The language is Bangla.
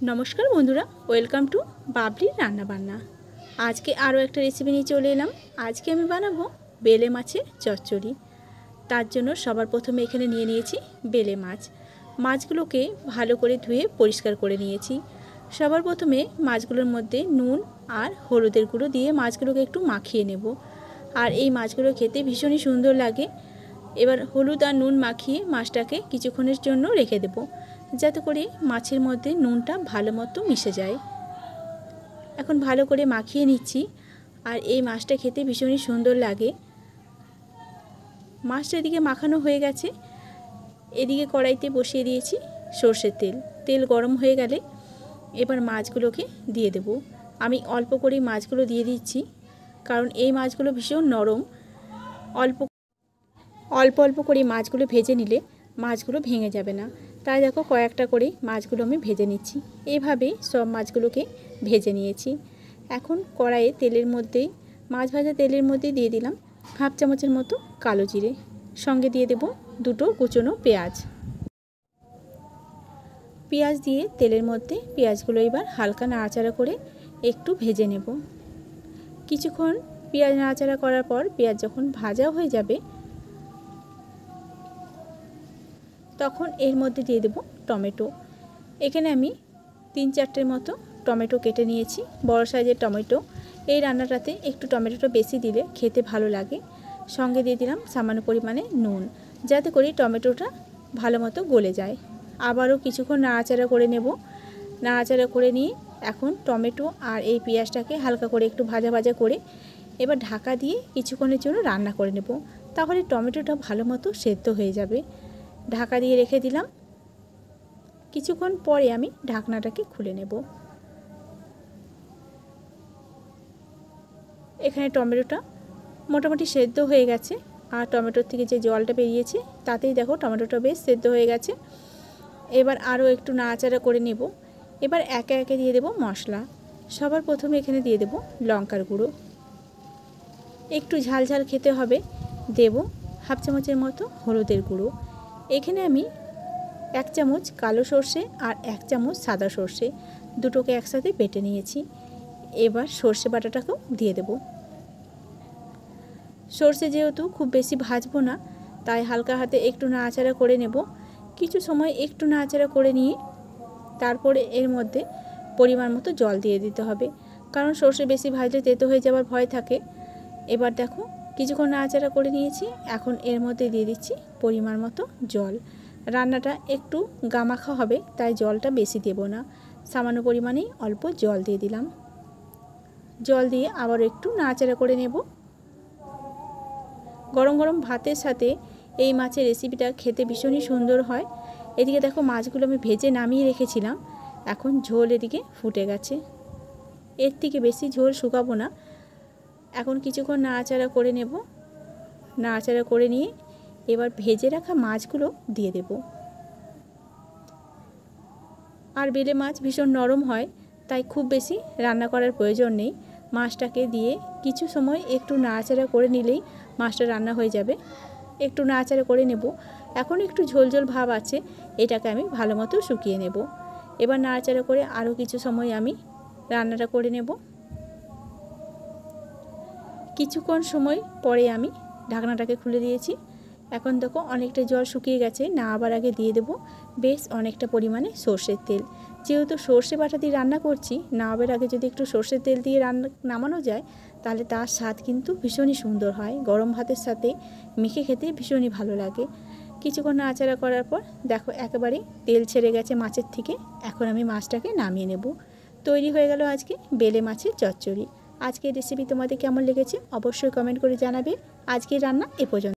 नमस्कार बंधुरा वेलकाम टू बाबली रान्ना बान्ना। आज के आरो एक रेसिपि निये चले एलाम। आज के आमी बानाबो बेले माछेर चच्चड़ी। तार जोन्नो सबार प्रथमे एखाने निये नियेछि बेले माछ। माछगुलोके भालो करे धुए परिष्कार करे नियेछि। सबार प्रथमे माछगुलोर मध्य नुन और हलुदेर गुঁড়ো दिए माछगुलोके एकटु माखिए नेब। और এই মাছগুলো খেতে ভীষণই সুন্দর লাগে। এবার হলুদ আর নুন মাখিয়ে মাছটাকে কিছুক্ষণের জন্য রেখে দেব, যাতে করে মাছের মধ্যে নুনটা ভালোমতো মিশে যায়। এখন ভালো করে মাখিয়ে নিচ্ছি। আর এই মাছটা খেতে ভীষণই সুন্দর লাগে। মাছটা এদিকে মাখানো হয়ে গেছে। এদিকে কড়াইতে বসিয়ে দিয়েছি সরষের তেল। তেল গরম হয়ে গেলে এবার মাছগুলোকে দিয়ে দেব। আমি অল্প করে মাছগুলো দিয়ে দিচ্ছি, কারণ এই মাছগুলো ভীষণ নরম। অল্প অল্প করে মাছগুলো ভেজে নিলে মাছগুলো ভেঙে যাবে না। তাই দেখো কয়েকটা করে মাছগুলো আমি ভেজে নিচ্ছি। এইভাবে সব মাছগুলোকে ভেজে নিয়েছি। এখন কড়াইয়ে তেলের মধ্যে মাছ ভাজা তেলের মধ্যে দিয়ে দিলাম হাফ চামচের মতো কালো জিরে, সঙ্গে দিয়ে দেব দুটো কুচনো পেঁয়াজ। পেঁয়াজ দিয়ে তেলের মধ্যে পেঁয়াজগুলো এবার হালকা নাড়াচাড়া করে একটু ভেজে নেব। কিছুক্ষণ পেঁয়াজ নাড়াচাড়া করার পর পেঁয়াজ যখন ভাজা হয়ে যাবে তখন এর মধ্যে দিয়ে দেব টমেটো। এখানে আমি 3-4টের মতো টমেটো কেটে নিয়েছি, বড় সাইজের টমেটো। এই রান্নাটাতে একটু টমেটোটা বেশি দিলে খেতে ভালো লাগে। সঙ্গে দিয়ে দিলাম সামান্য পরিমাণে নুন, যাতে করে টমেটোটা ভালো মতো গলে যায়। আবারও কিছুক্ষণ নাড়াচাড়া করে নেব। নাড়াচাড়া করে নিয়ে এখন টমেটো আর এই পেঁয়াজটাকে হালকা করে একটু ভাজা ভাজা করে এবার ঢাকা দিয়ে কিছুক্ষণের জন্য রান্না করে নেব। তাহলে টমেটোটা ভালো মতো সেদ্ধ হয়ে যাবে। ঢাকা দিয়ে রেখে দিলাম। কিছুক্ষণ পরে আমি ঢাকনাটাকে খুলে নেব। এখানে টমেটোটা মোটামুটি সেদ্ধ হয়ে গেছে। আর টমেটোর থেকে যে জলটা বেরিয়েছে তাতেই দেখো টমেটোটা বেশ সেদ্ধ হয়ে গেছে। এবার আরও একটু নাড়াচাড়া করে নেব। এবার একে একে দিয়ে দেব মশলা। সবার প্রথমে এখানে দিয়ে দেব লঙ্কার গুঁড়ো। একটু ঝাল ঝাল খেতে হবে। দেব হাফ চামচের মতো হলুদের গুঁড়ো। এখানে আমি 1 চামচ কালো সর্ষে আর 1 চামচ সাদা সর্ষে দুটোকে একসাথে বেটে নিয়েছি। এবার সর্ষে বাটাটাকেও দিয়ে দেব। সর্ষে যেহেতু খুব বেশি ভাজবো না, তাই হালকা হাতে একটু নাড়াচাড়া করে নেব। কিছু সময় একটু নাড়াচাড়া করে নিয়ে তারপরে এর মধ্যে পরিমাণ মতো জল দিয়ে দিতে হবে, কারণ সর্ষে বেশি ভাজলে তেতো হয়ে যাওয়ার ভয় থাকে। এবার দেখো কিছুক্ষণ নাড়াচাড়া করে নিয়েছি। এখন এর মধ্যে দিয়ে দিচ্ছি পরিমাণ মতো জল। রান্নাটা একটু গামাখা হবে, তাই জলটা বেশি দেব না, সামান্য পরিমাণেই অল্প জল দিয়ে দিলাম। জল দিয়ে আবার একটু নাড়াচাড়া করে নেব। গরম গরম ভাতের সাথে এই মাছের রেসিপিটা খেতে ভীষণই সুন্দর হয়। এদিকে দেখো মাছগুলো আমি ভেজে নামিয়ে রেখেছিলাম। এখন ঝোল এদিকে ফুটে গেছে। এর থেকে বেশি ঝোল শুকাবো না। এখন কিছুক্ষণ নাড়াচাড়া করে নেব। নাড়াচাড়া করে নিয়ে এবার ভেজে রাখা মাছগুলো দিয়ে দেব। আর বেলে মাছ ভীষণ নরম হয়, তাই খুব বেশি রান্না করার প্রয়োজন নেই। মাছটাকে দিয়ে কিছু সময় একটু নাড়াচাড়া করে নিলেই মাছটা রান্না হয়ে যাবে। একটু নাড়াচাড়া করে নেব। এখন একটু ঝোল ঝোল ভাব আছে, এটাকে আমি ভালো মতো শুকিয়ে নেব। এবার নাড়াচাড়া করে আরও কিছু সময় আমি রান্নাটা করে নেব। কিছুক্ষণ সময় পরে আমি ঢাকনাটাকে খুলে দিয়েছি। এখন দেখো অনেকটা জল শুকিয়ে গেছে। না আবার আগে দিয়ে দেব বেশ অনেকটা পরিমাণে সর্ষের তেল। যেহেতু সর্ষে বাটা দিয়ে রান্না করছি, না আবার আগে যদি একটু সর্ষের তেল দিয়ে রান্না নামানো যায় তাহলে তার স্বাদ কিন্তু ভীষণই সুন্দর হয়। গরম ভাতের সাথে মেখে খেতে ভীষণই ভালো লাগে। কিছুক্ষণ নাড়াচাড়া করার পর দেখো একেবারে তেল ছেড়ে গেছে মাছের থেকে। এখন আমি মাছটাকে নামিয়ে নেব। তৈরি হয়ে গেল আজকে বেলে মাছের চচ্চড়ি। আজকের রেসিপি তোমাদের কেমন লেগেছে অবশ্যই কমেন্ট করে জানাবে। আজকের রান্না এ পর্যন্ত।